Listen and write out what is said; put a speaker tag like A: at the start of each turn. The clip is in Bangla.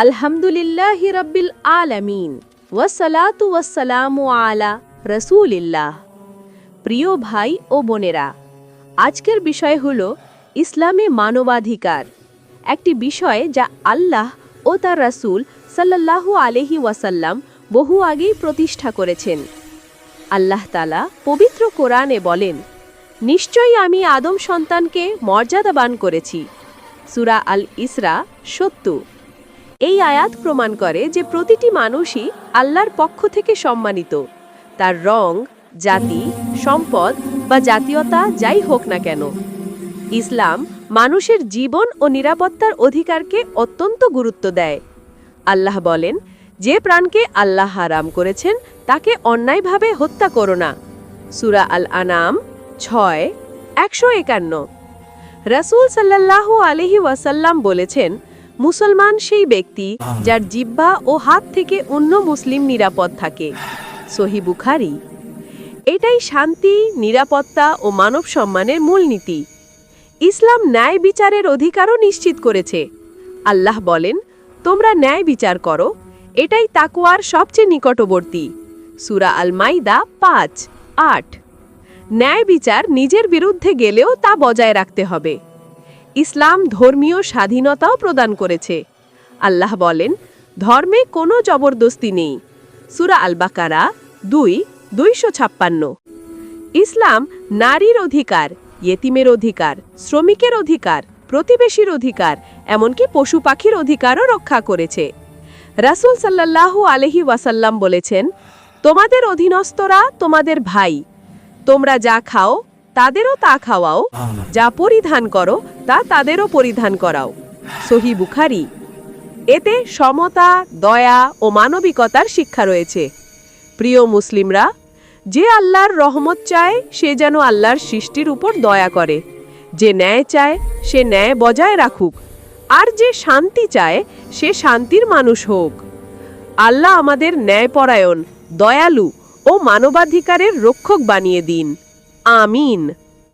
A: আলহামদুলিল্লাহি রাব্বিল আলামিন ওয়াসসালাতু ওয়াসসালামু আলা রাসূলিল্লাহ। প্রিয় ভাই ও বোনেরা, আজকের বিষয় হলো ইসলামে মানবাধিকার, একটি বিষয় যা আল্লাহ ও তার রাসূল সাল্লাল্লাহু আলাইহি ওয়াসাল্লাম বহু আগেই প্রতিষ্ঠা করেছেন। আল্লাহ তাআলা পবিত্র কোরআনে বলেন, নিশ্চয়ই আমি আদম সন্তানকে মর্যাদাবান করেছি। সূরা আল ইসরা ৭০। এই আয়াত প্রমাণ করে যে প্রতিটি মানুষই আল্লাহর পক্ষ থেকে সম্মানিত, তার রং, জাতি, সম্পদ বা জাতীয়তা যাই হোক না কেন। ইসলাম মানুষের জীবন ও নিরাপত্তার অধিকারকে অত্যন্ত গুরুত্ব দেয়। আল্লাহ বলেন, যে প্রাণকে আল্লাহ হারাম করেছেন তাকে অন্যায়ভাবে হত্যা করো না। সূরা আল আনাম ৬:১৫। রাসূল সাল্লাল্লাহু আলাইহি ওয়াসাল্লাম বলেছেন, মুসলমান সেই ব্যক্তি যার জিহ্বা ও হাত থেকে অন্য মুসলিম নিরাপদ থাকে। সহিহ বুখারী। এটাই শান্তি, নিরাপত্তা ও মানব সম্মানের মূলনীতি। ইসলাম ন্যায় বিচারের অধিকারও নিশ্চিত করেছে। আল্লাহ বলেন, তোমরা ন্যায় বিচার করো, এটাই তাকওয়ার সবচেয়ে নিকটবর্তী। সূরা আল মাইদা ৫:৮। ন্যায় বিচার নিজের বিরুদ্ধে গেলেও তা বজায় রাখতে হবে। ইসলাম ধর্মীয় স্বাধীনতাও প্রদান করেছে। আল্লাহ বলেন, ধর্মে কোনো জবরদস্তি নেই। সূরা আল বাকারা ২:২৫৬। ইসলাম নারীর অধিকার, ইয়েতিমের অধিকার, শ্রমিকের অধিকার, প্রতিবেশীর অধিকার, এমনকি পশু পাখির অধিকারও রক্ষা করেছে। রাসূল সাল্লাল্লাহু আলাইহি ওয়াসাল্লাম বলেছেন, তোমাদের অধীনস্থরা তোমাদের ভাই। তোমরা যা খাও তাদেরও তা খাওয়াও, যা পরিধান করো তা তাদেরও পরিধান করাও। সহিহ বুখারী। এতে সমতা, দয়া ও মানবিকতার শিক্ষা রয়েছে। প্রিয় মুসলিমরা, যে আল্লাহর রহমত চায় সে যেন আল্লাহর সৃষ্টির উপর দয়া করে, যে ন্যায় চায় সে ন্যায় বজায় রাখুক, আর যে শান্তি চায় সে শান্তির মানুষ হোক। আল্লাহ আমাদের ন্যায়পরায়ণ, দয়ালু ও মানবাধিকারের রক্ষক বানিয়ে দিন। আমিন।